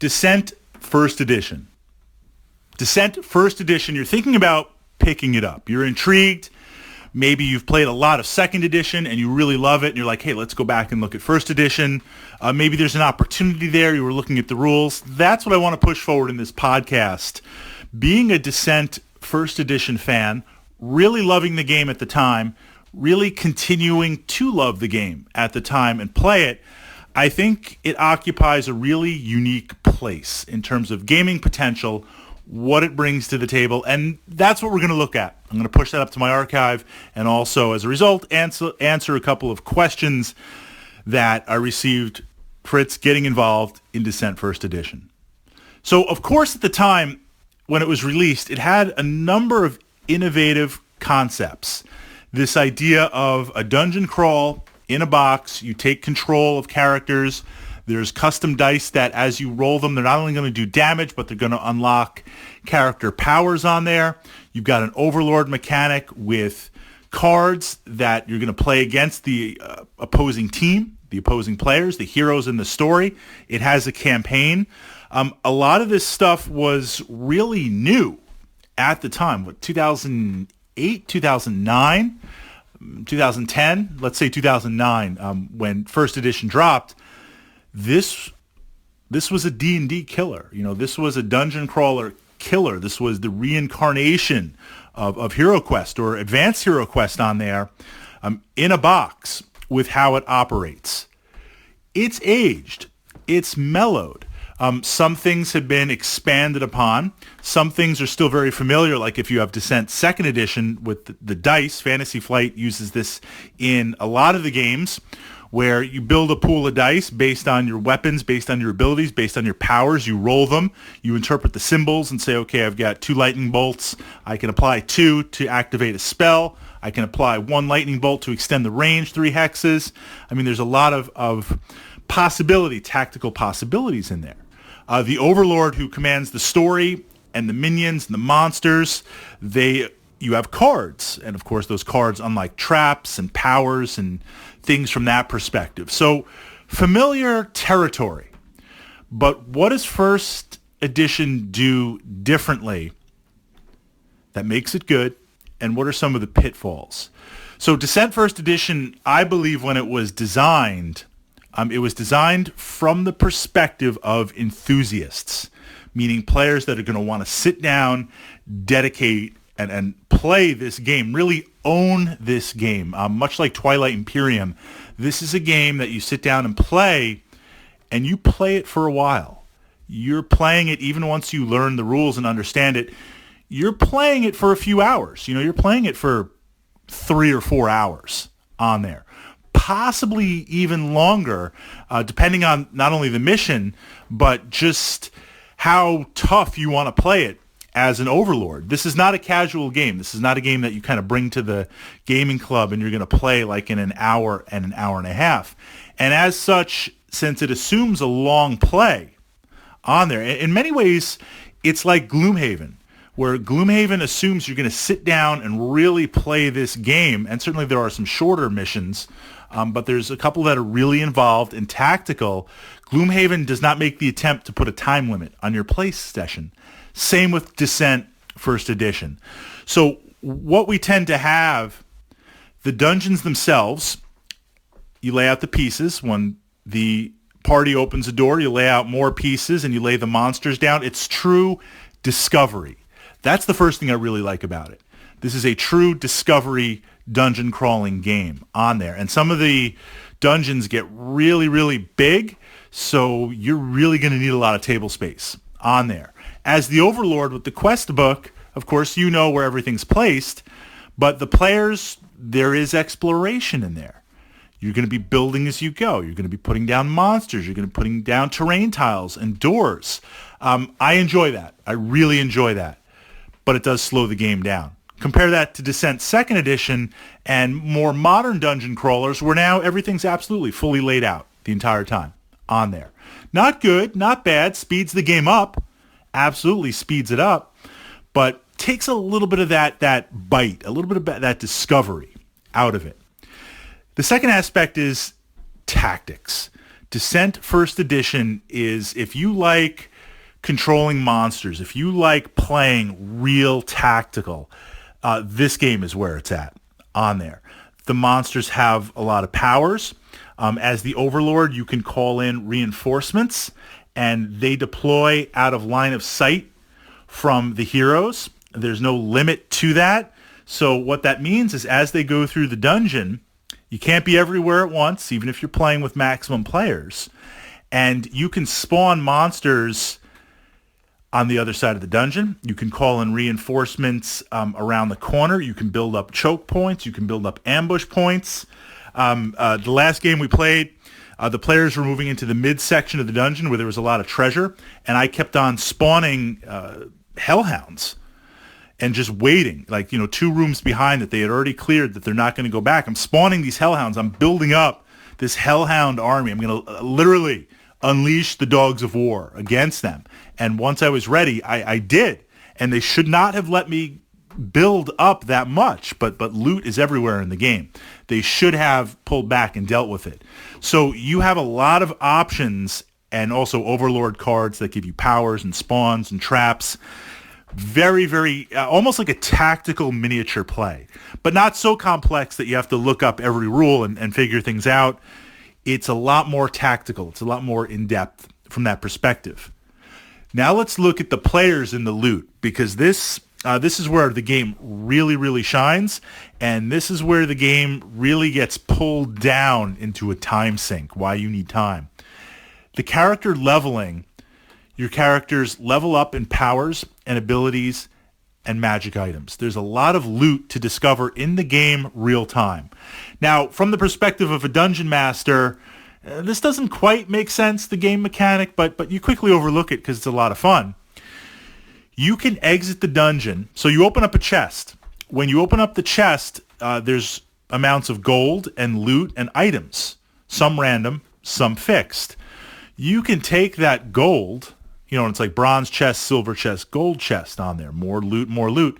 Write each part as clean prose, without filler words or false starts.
Descent First Edition. Descent First Edition, you're thinking about picking it up. You're intrigued. Maybe you've played a lot of Second Edition and you really love it, and you're like, hey, let's go back and look at First Edition. Maybe there's an opportunity there. You were looking at the rules. That's what I want to push forward in this podcast. Being a Descent First Edition fan, really loving the game at the time, really continuing to love the game at the time and play it, I think it occupies a really unique place in terms of gaming potential, what it brings to the table, and that's what we're going to look at. I'm going to push that up to my archive and also, as a result, answer a couple of questions that I received Fritz getting involved in Descent First Edition. So, of course, at the time when it was released, it had a number of innovative concepts. This idea of a dungeon crawl in a box, you take control of characters. There's custom dice that as you roll them, they're not only going to do damage, but they're going to unlock character powers on there. You've got an Overlord mechanic with cards that you're going to play against the opposing team, the opposing players, the heroes in the story. It has a campaign. A lot of this stuff was really new at the time. 2008, 2009, 2010, let's say 2009, when First Edition dropped. This was a D&D killer. This was a dungeon crawler killer. This was the reincarnation of HeroQuest or Advanced HeroQuest on there in a box with how it operates. It's aged. It's mellowed. Some things have been expanded upon. Some things are still very familiar, like if you have Descent Second Edition with the dice. Fantasy Flight uses this in a lot of the games, where you build a pool of dice based on your weapons, based on your abilities, based on your powers. You roll them. You interpret the symbols and say, okay, I've got 2 lightning bolts. I can apply 2 to activate a spell. I can apply 1 lightning bolt to extend the range 3 hexes. I mean, there's a lot of tactical possibilities in there. The Overlord, who commands the story and the minions and the monsters, you have cards. And, of course, those cards unlock traps and powers and things from that perspective. So familiar territory. But what does First Edition do differently that makes it good? And what are some of the pitfalls? So Descent First Edition, I believe when it was designed from the perspective of enthusiasts, meaning players that are going to want to sit down, dedicate, and play this game, really own this game. Much like Twilight Imperium, this is a game that you sit down and play, and you play it for a while. You're playing it even once you learn the rules and understand it. You're playing it for a few hours. You're playing it for 3 or 4 hours on there. Possibly even longer, depending on not only the mission, but just how tough you want to play it as an Overlord. This is not a casual game. This is not a game that you kind of bring to the gaming club and you're going to play like in an hour and a half. And as such, since it assumes a long play on there, in many ways, it's like Gloomhaven, where Gloomhaven assumes you're going to sit down and really play this game. And certainly there are some shorter missions, but there's a couple that are really involved and tactical. Gloomhaven does not make the attempt to put a time limit on your play session. Same with Descent First Edition. So what we tend to have, the dungeons themselves, you lay out the pieces. When the party opens a door, you lay out more pieces and you lay the monsters down. It's true discovery. That's the first thing I really like about it. This is a true discovery dungeon crawling game on there. And some of the dungeons get really, really big, so you're really going to need a lot of table space on there. As the Overlord with the quest book, of course, you know where everything's placed, but the players, there is exploration in there. You're going to be building as you go. You're going to be putting down monsters. You're going to be putting down terrain tiles and doors. I enjoy that. I really enjoy that. But it does slow the game down. Compare that to Descent Second Edition and more modern dungeon crawlers, where now everything's absolutely fully laid out the entire time on there. Not good, not bad, speeds the game up, absolutely speeds it up, but takes a little bit of that bite, a little bit of that discovery out of it. The second aspect is tactics. Descent First Edition is, if you like controlling monsters, if you like playing real tactical, this game is where it's at on there. The monsters have a lot of powers. As the Overlord, you can call in reinforcements, and they deploy out of line of sight from the heroes. There's no limit to that. So what that means is as they go through the dungeon, you can't be everywhere at once, even if you're playing with maximum players. And you can spawn monsters on the other side of the dungeon. You can call in reinforcements around the corner. You can build up choke points. You can build up ambush points. The last game we played, the players were moving into the midsection of the dungeon where there was a lot of treasure, and I kept on spawning hellhounds and just waiting, 2 rooms behind that they had already cleared that they're not going to go back. I'm spawning these hellhounds. I'm building up this hellhound army. I'm going to literally unleash the dogs of war against them. And once I was ready, I did. And they should not have let me build up that much, but loot is everywhere in the game. They should have pulled back and dealt with it. So you have a lot of options, and also Overlord cards that give you powers and spawns and traps. Very, very, almost like a tactical miniature play, but not so complex that you have to look up every rule and figure things out. It's a lot more tactical. It's a lot more in-depth from that perspective. Now let's look at the players in the loot, because this is where the game really, really shines, and this is where the game really gets pulled down into a time sink, why you need time. The character leveling, your characters level up in powers and abilities and magic items. There's a lot of loot to discover in the game real time. Now, from the perspective of a dungeon master, this doesn't quite make sense, the game mechanic, but you quickly overlook it because it's a lot of fun. You can exit the dungeon. So you open up a chest. When you open up the chest, there's amounts of gold and loot and items. Some random, some fixed. You can take that gold, it's like bronze chest, silver chest, gold chest on there. More loot, more loot.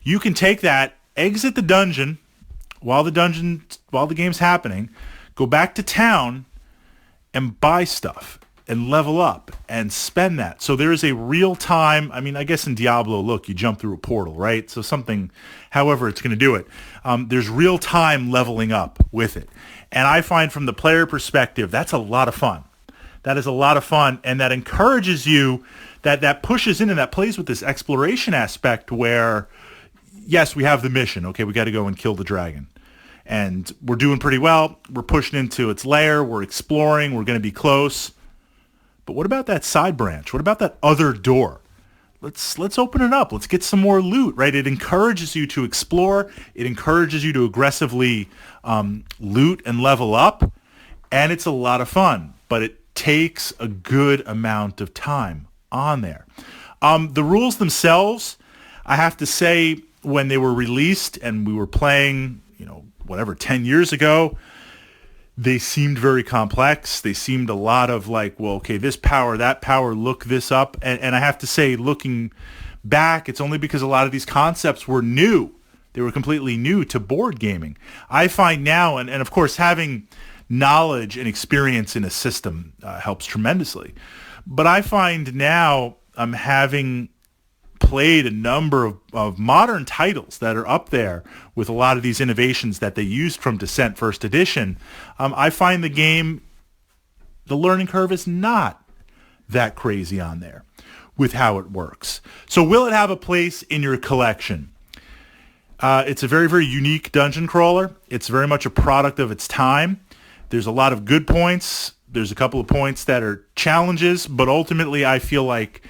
You can take that, exit the dungeon while the game's happening, go back to town and buy stuff and level up and spend that. So there is a real time, I guess in Diablo, look, you jump through a portal, right? So something, however it's going to do it. There's real time leveling up with it. And I find from the player perspective, that's a lot of fun. That is a lot of fun, and that encourages you, that pushes in and that plays with this exploration aspect where, yes, we have the mission. Okay, we got to go and kill the dragon. And we're doing pretty well. We're pushing into its lair. We're exploring. We're going to be close. But what about that side branch? What about that other door? Let's open it up. Let's get some more loot, right? It encourages you to explore. It encourages you to aggressively loot and level up. And it's a lot of fun. But it takes a good amount of time on there. The rules themselves, I have to say, when they were released and we were playing, 10 years ago, they seemed very complex. They seemed a lot of this power, that power, look this up. And I have to say, looking back, it's only because a lot of these concepts were new. They were completely new to board gaming. I find now, and of course, having knowledge and experience in a system helps tremendously. But I find now, having played a number of modern titles that are up there with a lot of these innovations that they used from Descent First Edition, I find the learning curve is not that crazy on there with how it works. So will it have a place in your collection? It's a very, very unique dungeon crawler. It's very much a product of its time. There's a lot of good points. There's a couple of points that are challenges, but ultimately I feel like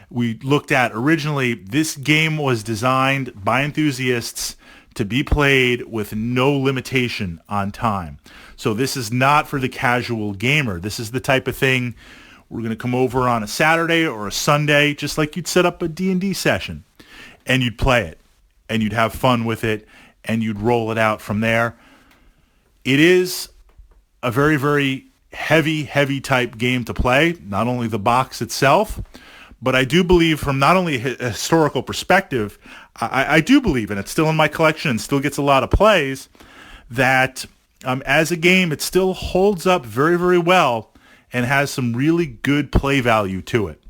we looked at originally, this game was designed by enthusiasts to be played with no limitation on time. So this is not for the casual gamer. This is the type of thing we're going to come over on a Saturday or a Sunday, just like you'd set up a D&D session, and you'd play it, and you'd have fun with it, and you'd roll it out from there. It is a very, very heavy type game to play, not only the box itself, but I do believe from not only a historical perspective, I do believe, and it's still in my collection and still gets a lot of plays, that as a game, it still holds up very, very well and has some really good play value to it.